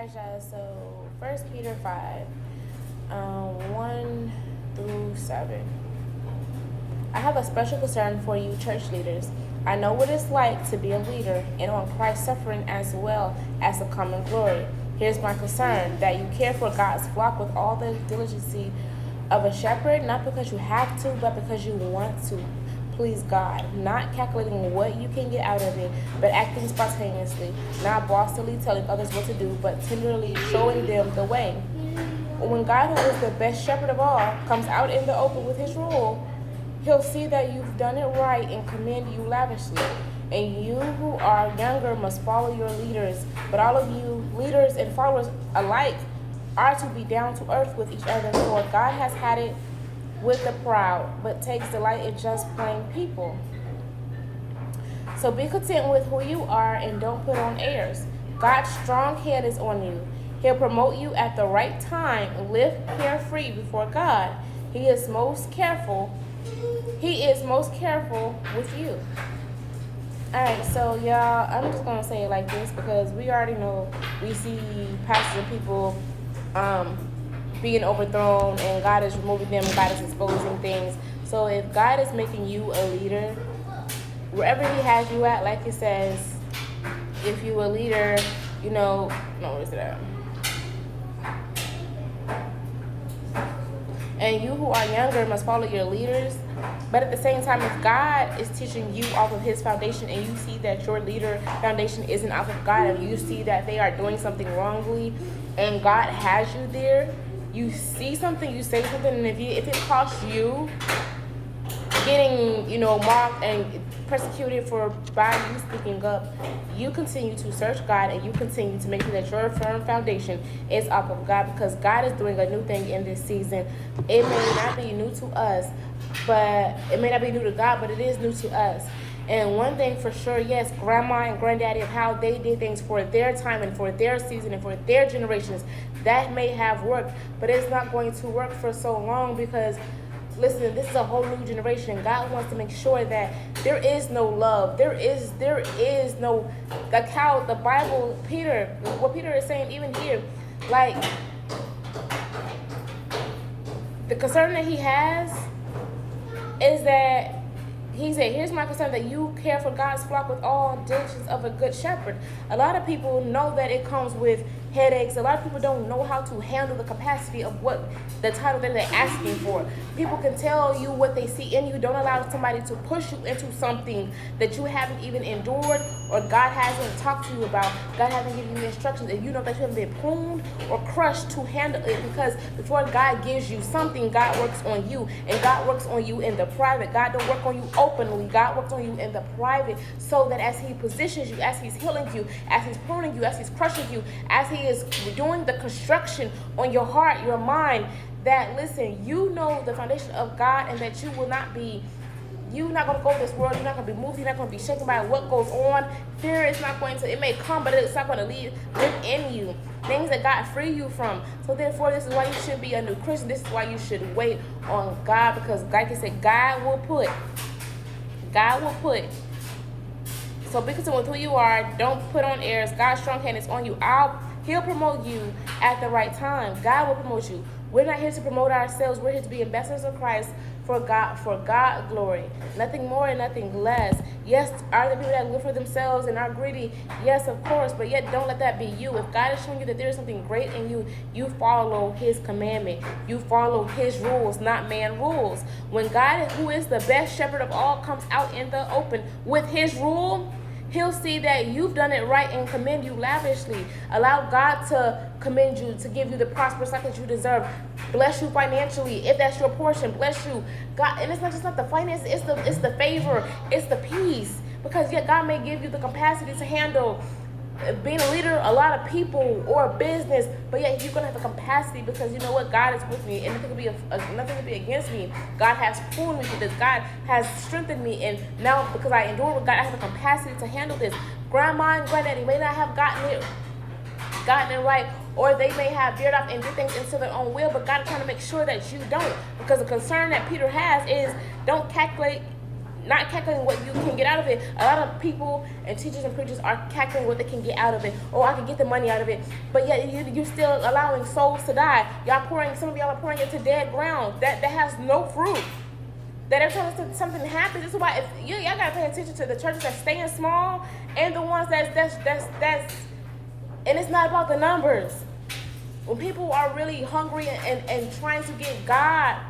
right, guys. So, First Peter 5, 1 through 7. I have a special concern for you, church leaders. I know what it's like to be a leader and on Christ's suffering as well as the common glory. Here's my concern, that you care for God's flock with all the diligency of a shepherd, not because you have to, but because you want to please God, not calculating what you can get out of it, but acting spontaneously, not bossily telling others what to do, but tenderly showing them the way. When God, who is the best shepherd of all, comes out in the open with his rule, he'll see that you've done it right and commend you lavishly. And you who are younger must follow your leaders, but all of you, leaders and followers alike, are to be down to earth with each other, for God has had it with the proud, but takes delight in just plain people. So be content with who you are and don't put on airs. God's strong hand is on you. He'll promote you at the right time. Live carefree before God. He is most careful with you. Alright, so y'all, I'm just gonna say it like this because we already know we see pastors and people being overthrown and God is removing them, God is exposing things. So if God is making you a leader, wherever he has you at, like it says, if you a leader, where is it at? And you who are younger must follow your leaders. But at the same time, if God is teaching you off of his foundation and you see that your leader foundation isn't off of God and you see that they are doing something wrongly and God has you there, you see something, you say something, and if it costs you getting, mocked and persecuted by you speaking up, you continue to search God and you continue to make sure that your firm foundation is off of God, because God is doing a new thing in this season. It may not be new to us, but it may not be new to God, but it is new to us. And one thing for sure, yes, grandma and granddaddy, of how they did things for their time and for their season and for their generations, that may have worked, but it's not going to work for so long because, listen, this is a whole new generation. God wants to make sure that there is no love. There is no, like how the Bible, what Peter is saying even here, like the concern that he has is that he said, here's my concern, that you care for God's flock with all diligence of a good shepherd. A lot of people know that it comes with headaches. A lot of people don't know how to handle the capacity of what the title that they're asking for. People can tell you what they see in you. Don't allow somebody to push you into something that you haven't even endured or God hasn't talked to you about. God hasn't given you instructions, and you know that you haven't been pruned or crushed to handle it, because before God gives you something, God works on you, and God works on you in the private. God don't work on you openly. God works on you in the private, so that as he positions you, as he's healing you, as he's pruning you, as he's crushing you, as he is doing the construction on your heart, your mind, that, listen, you know the foundation of God, and that you're not going to go this world, you're not going to be moved, you're not going to be shaken by what goes on. Fear is not going to, it may come, but it's not going to live in you. Things that God free you from. So therefore, this is why you should be a new Christian. This is why you should wait on God, because like I said, God will put. So be concerned with who you are. Don't put on airs. God's strong hand is on you. He'll promote you at the right time. God will promote you. We're not here to promote ourselves. We're here to be ambassadors of Christ for God glory. Nothing more and nothing less. Yes, are there people that live for themselves and are greedy? Yes, of course. But yet don't let that be you. If God is showing you that there is something great in you, you follow his commandment. You follow his rules, not man's rules. When God, who is the best shepherd of all, comes out in the open with his rule, he'll see that you've done it right and commend you lavishly. Allow God to commend you, to give you the prosperous life that you deserve. Bless you financially, if that's your portion. Bless you, God. And it's not the finances, it's the favor, it's the peace. Because yet God may give you the capacity to handle being a leader, a lot of people or a business, but yet you're gonna have the capacity, because you know what, God is with me, and nothing can be against me. God has pulled me through this. God has strengthened me, and now because I endure with God, I have the capacity to handle this. Grandma and granddaddy may not have gotten it right, or they may have veered off and did things into their own will, but God is trying to make sure that you don't, because the concern that Peter has is don't calculate not calculating what you can get out of it. A lot of people and teachers and preachers are calculating what they can get out of it. Oh, I can get the money out of it. But yet you're still allowing souls to die. Some of y'all are pouring into dead ground that has no fruit. That every time something happens, this is why y'all gotta pay attention to the churches that's staying small and the ones that's and it's not about the numbers. When people are really hungry and trying to get God,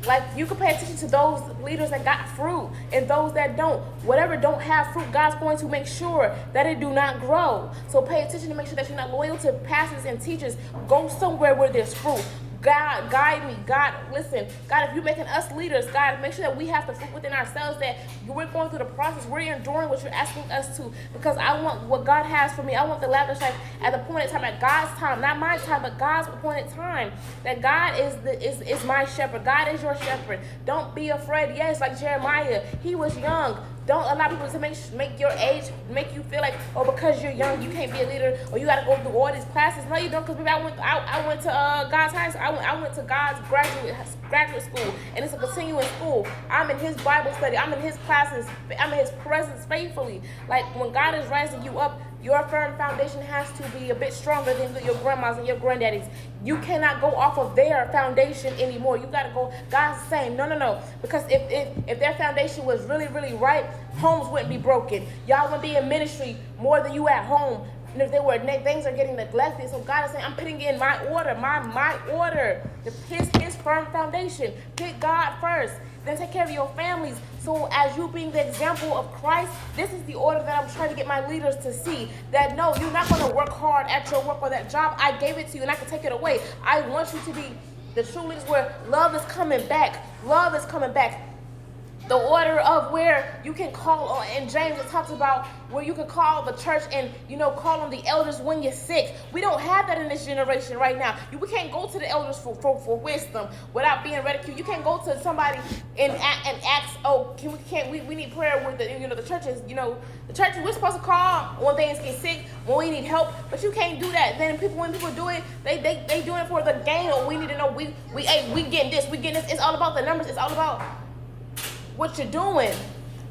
like, you can pay attention to those leaders that got fruit and those that don't. Whatever don't have fruit, God's going to make sure that it do not grow. So pay attention to make sure that you're not loyal to pastors and teachers. Go somewhere where there's fruit. God, guide me. God, listen. God, if you're making us leaders, God, make sure that we have the fruit within ourselves, that we're going through the process. We're enduring what you're asking us to, because I want what God has for me. I want the lavish life at the appointed time, at God's time, not my time, but God's appointed time. That God is my shepherd. God is your shepherd. Don't be afraid. Yes, like Jeremiah, he was young. Don't allow people to make your age make you feel like, oh, because you're young, you can't be a leader, or you got to go through all these classes. No, you don't, because I went to God's high school. I went to God's graduate school, and it's a continuing school. I'm in His Bible study. I'm in His classes. I'm in His presence faithfully. Like, when God is rising you up, your firm foundation has to be a bit stronger than your grandmas and your granddaddies. You cannot go off of their foundation anymore. You got to go. God's saying, no. Because if their foundation was really, really right, homes wouldn't be broken. Y'all wouldn't be in ministry more than you at home. And if things are getting neglected, so God is saying, I'm putting in my order, my order, His firm foundation. Pick God first, then take care of your families. So as you being the example of Christ, this is the order that I'm trying to get my leaders to see. That no, you're not going to work hard at your work or that job. I gave it to you and I can take it away. I want you to be the true leaders where love is coming back. Love is coming back. The order of where you can call on, and James talks about where you can call the church and, call on the elders when you're sick. We don't have that in this generation right now. We can't go to the elders for wisdom without being ridiculed. You can't go to somebody and ask, oh, we need prayer with the churches, the churches we're supposed to call when things get sick, when we need help, but you can't do that. Then when people do it, they doing it for the gain, or we need to know we getting this, It's all about the numbers. It's all about what you're doing.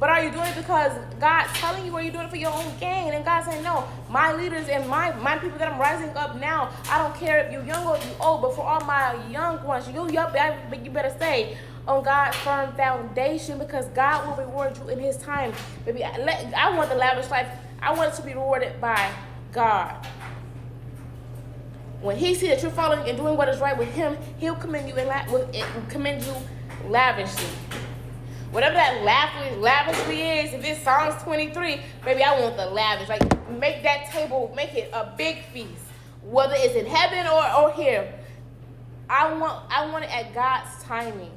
But are you doing it because God's telling you, or are you doing it for your own gain? And God's saying, no, my leaders and my people that I'm rising up now, I don't care if you're young or you old, but for all my young ones, you better stay on God's firm foundation, because God will reward you in His time. Baby, I want the lavish life. I want it to be rewarded by God. When He sees that you're following and doing what is right with Him, He'll commend you lavishly. Whatever that lavishly is, if it's Psalms 23, baby, I want the lavish. Like, make that table, make it a big feast. Whether it's in heaven or here. I want it at God's timing.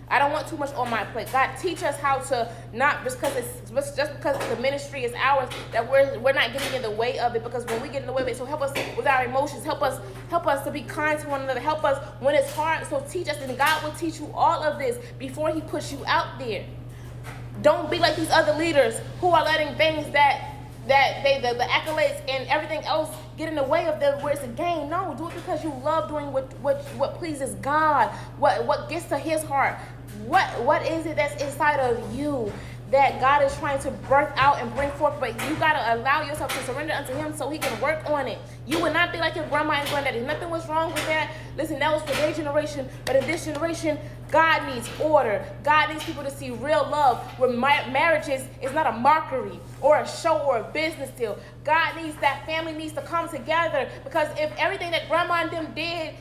I don't want too much on my plate. God, teach us how to not just because the ministry is ours, that we're not getting in the way of it. Because when we get in the way of it, so help us with our emotions. Help us to be kind to one another. Help us when it's hard. So teach us, and God will teach you all of this before He puts you out there. Don't be like these other leaders who are letting things that the accolades and everything else get in the way of them where it's a gain. No, do it because you love doing what pleases God, what gets to His heart. What is it that's inside of you that God is trying to birth out and bring forth? But you got to allow yourself to surrender unto Him so He can work on it. You will not be like your grandma and granddaddy. Nothing was wrong with that. Listen, that was for their generation. But in this generation, God needs order. God needs people to see real love, where marriages is not a mockery or a show or a business deal. God needs that family needs to come together, because if everything that grandma and them did,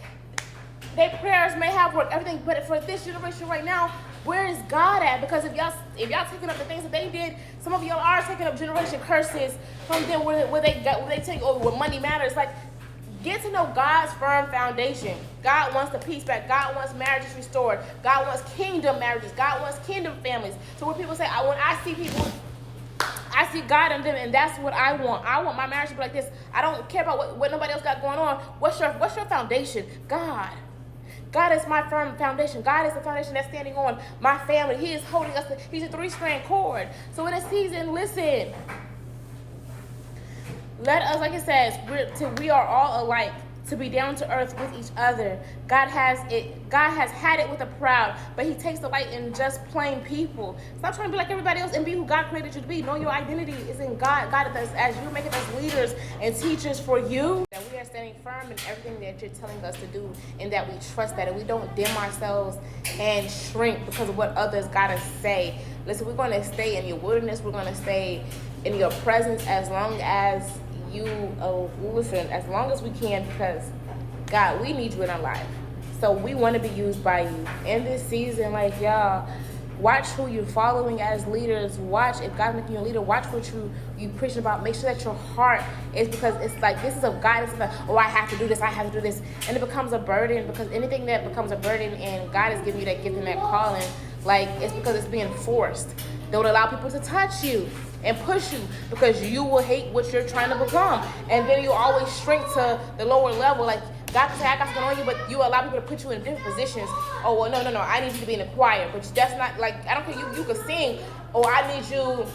their prayers may have worked, everything, but for this generation right now, where is God at? Because if y'all taking up the things that they did, some of y'all are taking up generation curses from them where they take over where money matters. Like, get to know God's firm foundation. God wants the peace back. God wants marriages restored. God wants kingdom marriages. God wants kingdom families. So when people say, when I see people, I see God in them, and that's what I want. I want my marriage to be like this. I don't care about what nobody else got going on. What's your foundation? God. God is my firm foundation. God is the foundation that's standing on my family. He is holding us. He's a 3-strand cord. So in this season, listen. Let us, like it says, we are all alike. to be down to earth with each other. God has had it with the proud, but he takes delight in just plain people. Stop trying to be like everybody else and be who God created you to be. Know your identity is in God. God, as you make it as leaders and teachers for you, that we are standing firm in everything that you're telling us to do, and that we trust that, and we don't dim ourselves and shrink because of what others gotta say. Listen, we're gonna stay in your wilderness. We're gonna stay in your presence as long as as long as we can, because God, we need you in our life. So we want to be used by you in this season. Like, y'all, watch who you're following as leaders. Watch, if God's making you a leader, watch what you preaching about. Make sure that your heart is, because it's like, this is of God. It's like, oh, I have to do this, I have to do this. And it becomes a burden, because anything that becomes a burden and God is giving you that gift and that calling, like, it's because it's being forced. Don't allow people to touch you and push you, because you will hate what you're trying to become. And then you always shrink to the lower level. Like, God can say, I got something on you, but you allow people to put you in different positions. Oh, well, no, I need you to be in the choir. But that's not, like, I don't care, you can sing. Or I need you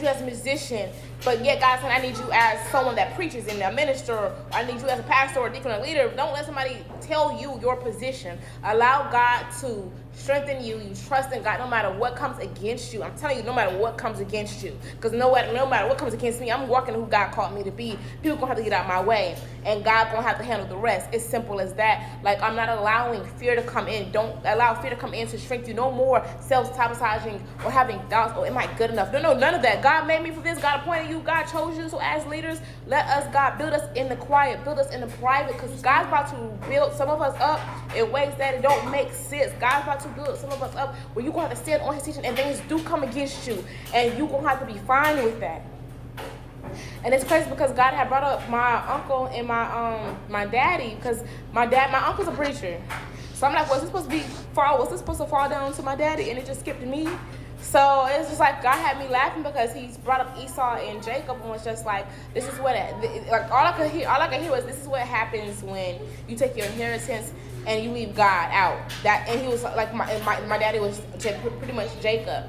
as a musician. But yet God's saying, I need you as someone that preaches and a minister. Or I need you as a pastor or a deacon or leader. Don't let somebody tell you your position. Allow God to strengthen you. You trust in God no matter what comes against you. I'm telling you, no matter what comes against you. Because no matter what comes against me, I'm walking who God called me to be. People going to have to get out of my way. And God going to have to handle the rest. It's simple as that. Like, I'm not allowing fear to come in. Don't allow fear to come in to shrink you. No more self-sabotaging or having doubts. Oh, am I good enough? No, none of that. God made me for this. God appointed you. God chose you. So as leaders, let us, God, build us in the quiet. Build us in the private. Because God's about to build some of us up in ways that it don't make sense. God's about to build some of us up where you're going to have to stand on his teaching and things do come against you. And you're going to have to be fine with that. And it's crazy because God had brought up my uncle and my daddy, because my uncle's a preacher. So I'm like, was this supposed to fall down to my daddy? And it just skipped to me. So it's just like God had me laughing because he's brought up Esau and Jacob, and was just like, this is what, like, all I could hear was, this is what happens when you take your inheritance and you leave God out. And he was like, my daddy was pretty much Jacob.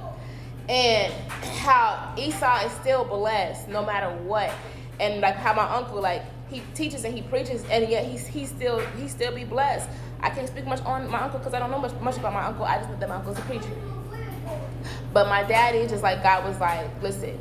And how Esau is still blessed no matter what. And like how my uncle, like, he teaches and he preaches, and yet he still be blessed. I can't speak much on my uncle because I don't know much about my uncle. I just know that my uncle's a preacher. But my daddy, just like God was like, listen,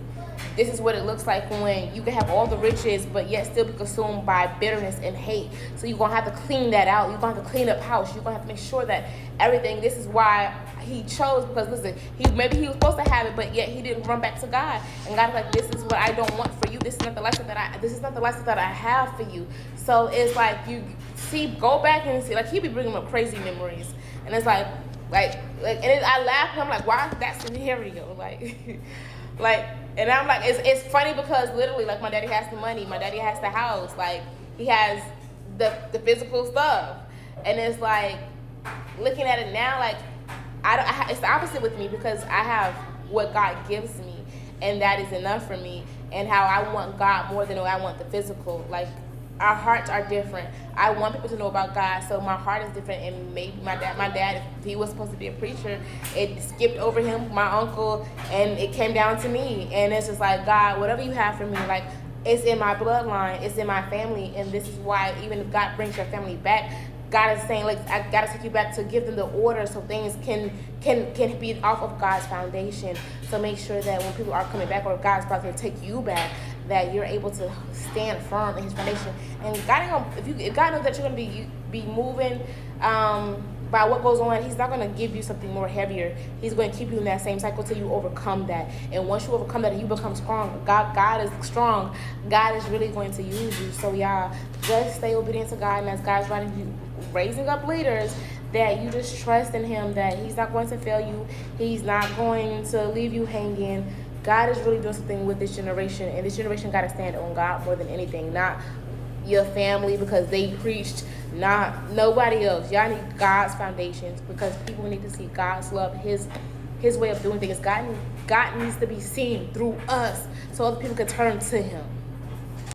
this is what it looks like when you can have all the riches, but yet still be consumed by bitterness and hate. So you're going to have to clean that out. You're going to have to clean up house. You're going to have to make sure that everything, this is why he chose, because listen, maybe he was supposed to have it, but yet he didn't run back to God. And God's like, this is what I don't want for you. This is not the lifestyle that I have for you. So it's like, you see, go back and see, like, he be bringing up crazy memories. And it's like, and I laugh, and I'm like, why is that scenario? Like, and I'm like, it's funny because literally, like, my daddy has the money, my daddy has the house, like, he has the physical stuff, and it's like, looking at it now, like, it's the opposite with me, because I have what God gives me, and that is enough for me, and how I want God more than I want the physical. Like, our hearts are different. I want people to know about God, so my heart is different. And maybe my dad, if he was supposed to be a preacher, it skipped over him, my uncle, and it came down to me. And it's just like, God, whatever you have for me, like, it's in my bloodline, it's in my family, and this is why even if God brings your family back, God is saying, like, I gotta take you back to give them the order so things can be off of God's foundation. So make sure that when people are coming back, or God's about to take you back, that you're able to stand firm in his foundation. And God if God knows that you're gonna be moving by what goes on, he's not gonna give you something more heavier. He's going to keep you in that same cycle till you overcome that. And once you overcome that and you become strong, God is strong. God is really going to use you. So y'all, just stay obedient to God, and as God's raising up leaders, that you just trust in him, that he's not going to fail you. He's not going to leave you hanging. God is really doing something with this generation, and this generation got to stand on God more than anything, not your family because they preached, not nobody else. Y'all need God's foundations, because people need to see God's love, his way of doing things. God needs to be seen through us so other people can turn to him.